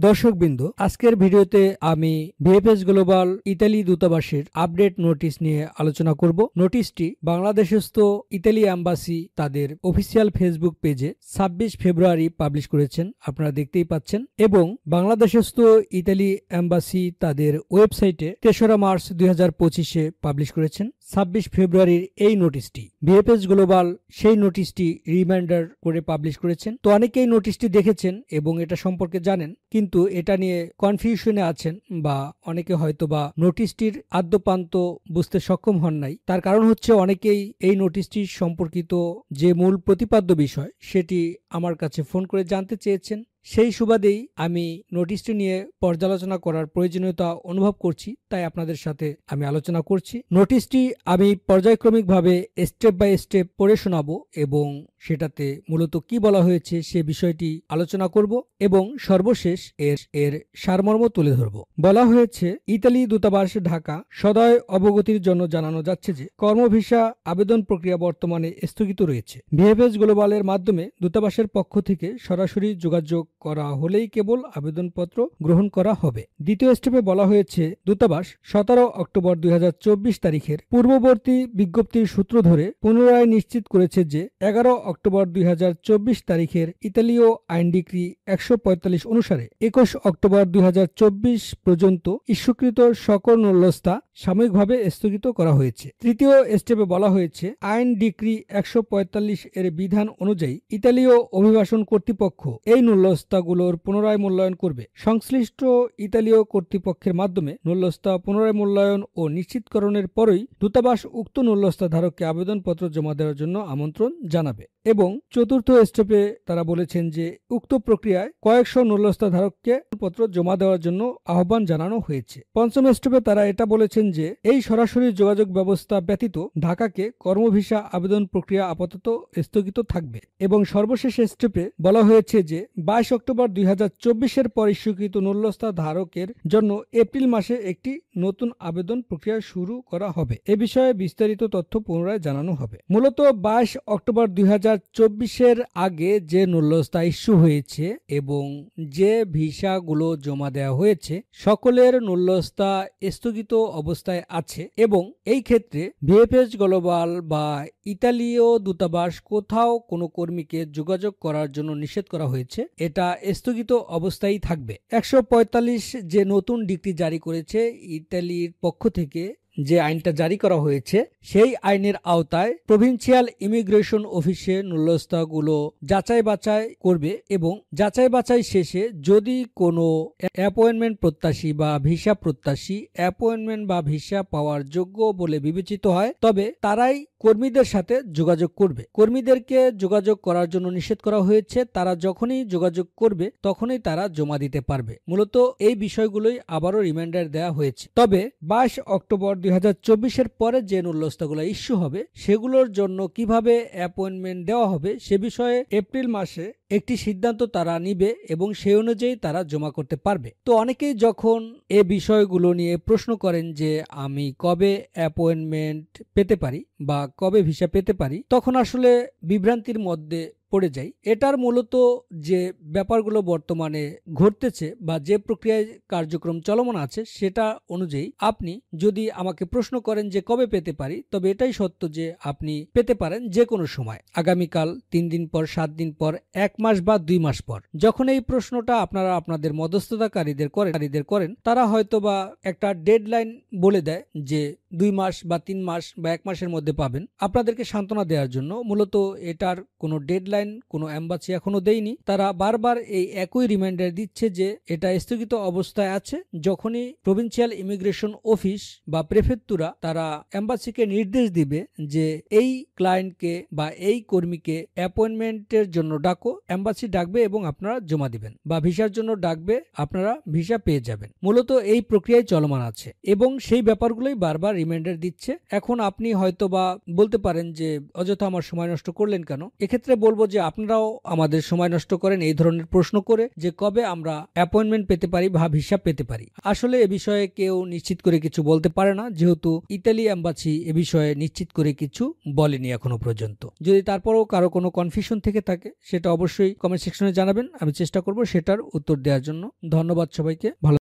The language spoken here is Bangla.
দর্শকবৃন্দ, আজকের ভিডিওতে আমি ভিএফএস গ্লোবাল ইতালি দূতাবাসের আপডেট নোটিশ নিয়ে আলোচনা করব। নোটিশটি বাংলাদেশস্থ ইতালি এম্বাসি তাদের অফিসিয়াল ফেসবুক পেজে 26 ফেব্রুয়ারি পাবলিশ করেছেন, আপনারা দেখতেই পাচ্ছেন, এবং বাংলাদেশস্থ ইতালি এম্বাসি তাদের ওয়েবসাইটে 3রা মার্চ 2025-এ পাবলিশ করেছেন। 26 ফেব্রুয়ারির এই নোটিশটি ভিএফএস গ্লোবাল সেই নোটিশটি রিমাইন্ডার করে পাবলিশ করেছেন। তো অনেকেই নোটিশটি দেখেছেন এবং এটা সম্পর্কে জানেন, কিন্তু এটা নিয়ে কনফিউশনে আছেন বা অনেকে হয়তোবা নোটিশটির আদ্যপান্ত বুঝতে সক্ষম হন নাই। তার কারণ হচ্ছে অনেকেই এই নোটিশটি সম্পর্কিত যে মূল প্রতিপাদ্য বিষয় সেটি আমার কাছে ফোন করে জানতে চেয়েছেন। সেই সুবাদেই আমি নোটিশটি নিয়ে পর্যালোচনা করার প্রয়োজনীয়তা অনুভব করছি, তাই আপনাদের সাথে আমি আলোচনা করছি। নোটিশটি আমি পর্যায়ক্রমিকভাবে স্টেপ বাই স্টেপ পড়ে শোনাবো এবং সেটাতে মূলত কি বলা হয়েছে সে বিষয়টি আলোচনা করব এবং সর্বশেষ এর সারমর্ম তুলে ধরব। বলা হয়েছে, ইতালি দূতাবাস ঢাকা সদয় অবগতির জন্য জানানো যাচ্ছে যে কর্মভিসা আবেদন প্রক্রিয়া বর্তমানে স্থগিত রয়েছে। ভিএফএস গ্লোবালের মাধ্যমে দূতাবাসের পক্ষ থেকে সরাসরি যোগাযোগ করা হলেই কেবল আবেদনপত্র গ্রহণ করা হবে। দ্বিতীয় স্টেপে বলা হয়েছে, দূতাবাস 17 অক্টোবর 2024 তারিখের পূর্ববর্তী বিজ্ঞপ্তির সূত্র ধরে পুনরায় নিশ্চিত করেছে যে 11 অক্টোবর 2024 তারিখের ইতালীয় আইন ডিক্রি 145 অনুসারে 21 অক্টোবর 2024 পর্যন্ত ইস্যুকৃত সকল নূল্যস্তা সাময়িকভাবে স্থগিত করা হয়েছে। তৃতীয় স্টেপে বলা হয়েছে, আইন ডিক্রি 145 এর বিধান অনুযায়ী ইতালীয় অভিবাসন কর্তৃপক্ষ এই নূল্যস্তাগুলোর পুনরায় মূল্যায়ন করবে। সংশ্লিষ্ট ইতালীয় কর্তৃপক্ষের মাধ্যমে নূল্যস্তা পুনরায় মূল্যায়ন ও নিশ্চিতকরণের পরই দূতাবাস উক্ত নূল্যস্তা ধারককে আবেদনপত্র জমা দেওয়ার জন্য আমন্ত্রণ জানাবে। এবং চতুর্থ স্টেপে তারা বলেছেন যে উক্ত প্রক্রিয়ায় কয়েকশো নূল্যস্তা ধারককে পত্র জমা দেওয়ার জন্য আহ্বান জানানো হয়েছে। পঞ্চম স্টেপে তারা এটা বলেছেন যে এই সরাসরি যোগাযোগ ব্যবস্থা ব্যতীত ঢাকাকে কর্মভিসা আবেদন প্রক্রিয়া আপাতত স্থগিত থাকবে। এবং সর্বশেষ স্টেপে বলা হয়েছে যে 22 অক্টোবর 2024-এর পর ইস্যুকৃত নূল্যস্তা ধারকের জন্য এপ্রিল মাসে একটি নতুন আবেদন প্রক্রিয়া শুরু করা হবে। এ বিষয়ে বিস্তারিত তথ্য পুনরায় জানানো হবে। মূলত 22 অক্টোবর 2024-এর আগে যে নূল্যস্তা ইস্যু হয়েছে এবং যে ভিসাগুলো জমা দেওয়া হয়েছে সকলের নূল্যস্তা স্থগিত অবস্থায় আছে এবং এই ক্ষেত্রে ভিএফএস গ্লোবাল বা ইতালীয় দূতাবাস কোথাও কোনো কর্মীকে যোগাযোগ করার জন্য নিষেধ করা হয়েছে। এটা স্থগিত অবস্থায় থাকবে। 145 যে নতুন ডিক্রি জারি করেছে ইতালির পক্ষ থেকে, যে আইনটা জারি করা হয়েছে সেই আইনের আওতায় প্রভিন্সিয়াল ইমিগ্রেশন অফিসে নূল্যস্তাগুলো যাচাই বাছাই করবে এবং যাচাই বাছাই শেষে যদি কোনো অ্যাপয়েন্টমেন্ট প্রত্যাশী বা ভিসা প্রত্যাশী অ্যাপয়েন্টমেন্ট বা ভিসা পাওয়ার যোগ্য বলে বিবেচিত হয় তবে তারাই কর্মীদের সাথে যোগাযোগ করবে। কর্মীদেরকে যোগাযোগ করার জন্য নিষেধ করা হয়েছে। তারা যখনই যোগাযোগ করবে তখনই তারা জমা দিতে পারবে। মূলত এই বিষয়গুলোই আবারও রিমাইন্ডার দেওয়া হয়েছে। তবে 22 অক্টোবর 2024-এর পরে যে নূল্যস্তাগুলো ইস্যু হবে সেগুলোর জন্য কিভাবে অ্যাপয়েন্টমেন্ট দেওয়া হবে সে বিষয়ে এপ্রিল মাসে একটি সিদ্ধান্ত তারা নিবে এবং সেই অনুযায়ী তারা জমা করতে পারবে। তো অনেকেই যখন এ বিষয়গুলো নিয়ে প্রশ্ন করেন যে আমি কবে অ্যাপয়েন্টমেন্ট পেতে পারি বা কবে ভিসা পেতে পারি, তখন আসলে বিভ্রান্তির মধ্যে পড়ে যাই। এটার মূলত যে ব্যাপারগুলো বর্তমানে ঘটতেছে বা যে প্রক্রিয়ায় কার্যক্রম চলমান আছে সেটা অনুযায়ী আপনি যদি আমাকে প্রশ্ন করেন যে কবে পেতে পারি, তবে এটাই সত্য যে আপনি পেতে পারেন যে কোনো সময়, আগামীকাল, 3 দিন পর, 7 দিন পর, 1 মাস বা 2 মাস পর। যখন এই প্রশ্নটা আপনারা আপনাদের মধ্যস্থতাকারীদের করেন তারা হয়তোবা একটা ডেডলাইন বলে দেয় যে 2 মাস বা 3 মাস বা 1 মাসের মধ্যে পাবেন, আপনাদেরকে সান্ত্বনা দেওয়ার জন্য। মূলত এটার কোনো ডেডলাইন কোনো এম্বাসি এখনো দেয়নি। তারা বারবার এই একই রিমাইন্ডার দিচ্ছে যে এটা স্থগিত অবস্থায় আছে। যখনই প্রভিন্সিয়াল ইমিগ্রেশন অফিস বা প্রেফেক্তুরা তারা এম্বাসিকে নির্দেশ দিবে যে এই ক্লায়েন্টকে বা এই কর্মীকে অ্যাপয়েন্টমেন্টের জন্য ডাকো, এম্বাসি ডাকবে এবং আপনারা জমা দিবেন, বা ভিসার জন্য ডাকবে, আপনারা ভিসা পেয়ে যাবেন। মূলত এই প্রক্রিয়ায় চলমান আছে এবং সেই ব্যাপারগুলোই বারবার রিমাইন্ডার দিচ্ছে। এখন আপনি হয়তো বা বলতে পারেন যে অযথা আমার সময় নষ্ট করলেন কেন। এক্ষেত্রে বলবো যে আপনারাও আমাদের সময় নষ্ট করেন এই ধরনের প্রশ্ন করে যে কবে আমরা অ্যাপয়েন্টমেন্ট পেতে পারি বা ভিসা পেতে পারি। আসলে এ বিষয়ে কেউ নিশ্চিত করে কিছু বলতে পারে না, যেহেতু ইতালি এম্বাসি এ বিষয়ে নিশ্চিত করে কিছু বলেনি এখনো পর্যন্ত। যদি তারপরেও কারো কোনো কনফিউশন থেকে থাকে সেটা অবশ্যই কমেন্ট সেকশনে জানাবেন, আমি চেষ্টা করব সেটার উত্তর দেওয়ার জন্য। ধন্যবাদ সবাইকে, ভালো